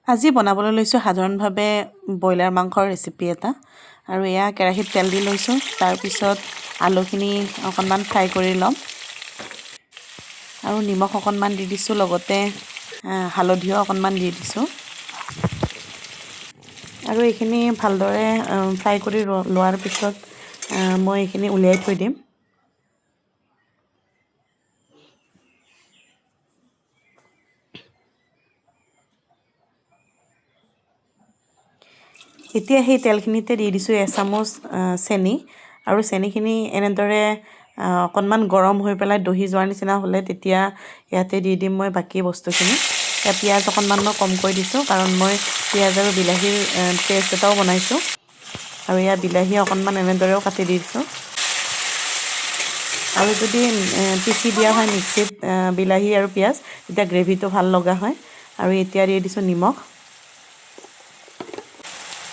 আজি বনাবলৈ লৈছোঁ সাধাৰণভাৱে ব্ৰইলাৰ মাংসৰ ৰেচিপি এটা আৰু এয়া কেৰাহীত তেল দি লৈছোঁ তাৰপিছত আলুখিনি অকণমান ফ্ৰাই কৰি ল'ম আৰু নিমখ অকণমান দি দিছোঁ লগতে হালধিও অকণমান দি দিছোঁ আৰু এইখিনি ভালদৰে ফ্ৰাই কৰি লোৱাৰ পিছত মই এইখিনি উলিয়াই থৈ দিম এতিয়া সেই তেলখিনিতে দি দিছোঁ এচামুচ চেনি আৰু চেনিখিনি এনেদৰে অকণমান গৰম হৈ পেলাই দহি যোৱাৰ নিচিনা হ'লে তেতিয়া ইয়াতে দি দিম মই বাকী বস্তুখিনি এতিয়া পিঁয়াজ অকণমান মই কমকৈ দিছোঁ কাৰণ মই পিঁয়াজ আৰু বিলাহীৰ পেষ্ট এটাও বনাইছোঁ আৰু ইয়াত বিলাহী অকণমান এনেদৰেও কাটি দি দিছোঁ আৰু যদি পিচি দিয়া হয় মিক্সিত বিলাহী আৰু পিঁয়াজ তেতিয়া গ্ৰেভিটো ভাল লগা হয় আৰু এতিয়া দি দিছোঁ নিমখ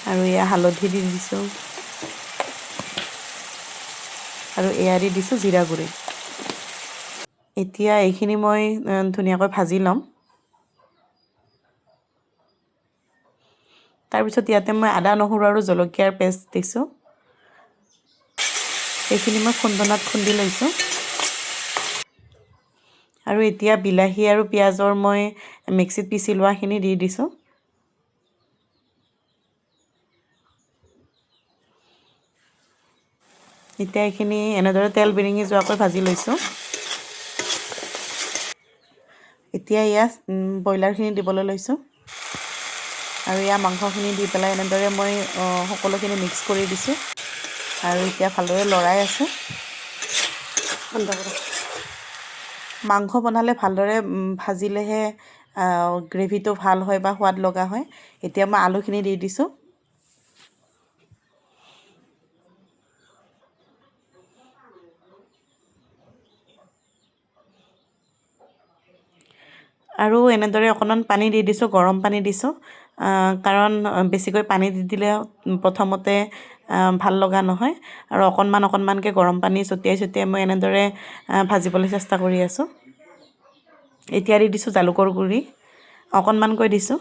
আৰু এয়া হালধি দি দিছোঁ আৰু এয়া দি দিছোঁ জিৰা গুড়ি এতিয়া এইখিনি মই ধুনীয়াকৈ ভাজি ল'ম তাৰপিছত ইয়াতে মই আদা নহৰু আৰু জলকীয়াৰ পেষ্ট দিছোঁ এইখিনি মই খুন্দনাত খুন্দি লৈছোঁ আৰু এতিয়া বিলাহী আৰু পিঁয়াজৰ মই মিক্সিত পিচি লোৱাখিনি দি দিছোঁ এতিয়া এইখিনি এনেদৰে তেল বিৰিঙি যোৱাকৈ ভাজি লৈছোঁ এতিয়া ইয়াত ব্ৰইলাৰখিনি দিবলৈ লৈছোঁ আৰু ইয়াৰ মাংসখিনি দি পেলাই এনেদৰে মই সকলোখিনি মিক্স কৰি দিছোঁ আৰু এতিয়া ভালদৰে লৰাই আছোঁ মাংস বনালে ভালদৰে ভাজিলেহে গ্ৰেভিটো ভাল হয় বা সোৱাদ লগা হয় এতিয়া মই আলুখিনি দি দিছোঁ আৰু এনেদৰে অকণমান পানী দি দিছোঁ গৰম পানী দিছোঁ কাৰণ বেছিকৈ পানী দি দিলে প্ৰথমতে ভাল লগা নহয় আৰু অকণমানকৈ গৰম পানী ছটিয়াই মই এনেদৰে ভাজিবলৈ চেষ্টা কৰি আছোঁ এতিয়া দি দিছোঁ জালুকৰ গুড়ি অকণমানকৈ দিছোঁ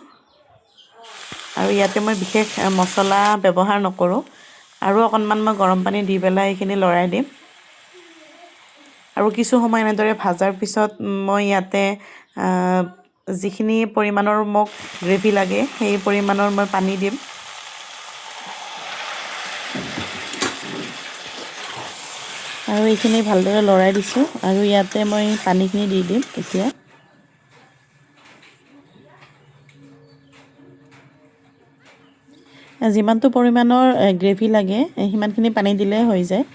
আৰু ইয়াতে মই বিশেষ মছলা ব্যৱহাৰ নকৰোঁ আৰু অকণমান মই গৰম পানী দি পেলাই এইখিনি লৰাই দিম আৰু কিছু সময় এনেদৰে ভাজাৰ পিছত মই ইয়াতে যিখিনি পৰিমাণৰ মোক গ্ৰেভি লাগে সেই পৰিমাণৰ মই পানী দিম আৰু এইখিনি ভালদৰে লৰাই দিছোঁ আৰু ইয়াতে মই পানীখিনি দি দিম এতিয়া যিমানটো পৰিমাণৰ গ্ৰেভি লাগে সিমানখিনি পানী দিলে হৈ যায়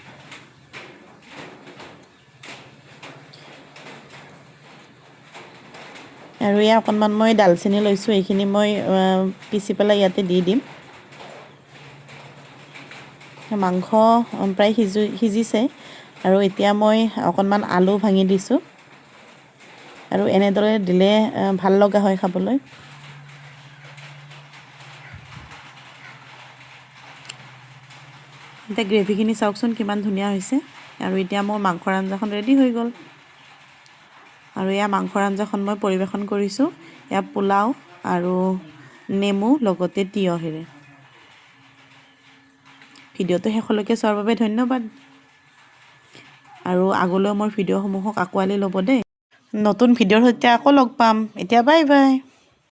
আৰু ইয়াত অকণমান মই ডালচেনি লৈছোঁ এইখিনি মই পিচি পেলাই ইয়াতে দি দিম মাংস প্ৰায় সিজিছে আৰু এতিয়া মই অকণমান আলু ভাঙি দিছোঁ আৰু এনেদৰে দিলে ভাল লগা হয় খাবলৈ এতিয়া গ্ৰেভিখিনি চাওকচোন কিমান ধুনীয়া হৈছে আৰু এতিয়া মোৰ মাংসৰ আঞ্জাখন ৰেডি হৈ গ'ল আৰু এয়া মাংসৰ আঞ্জাখন মই পৰিৱেশন কৰিছোঁ এয়া পোলাও আৰু নেমু লগতে তিয়হেৰে ভিডিঅ'টো শেষলৈকে চোৱাৰ বাবে ধন্যবাদ আৰু আগলৈ মোৰ ভিডিঅ'সমূহক আঁকোৱালি ল'ব দেই নতুন ভিডিঅ'ৰ সৈতে আকৌ লগ পাম এতিয়া বাই বাই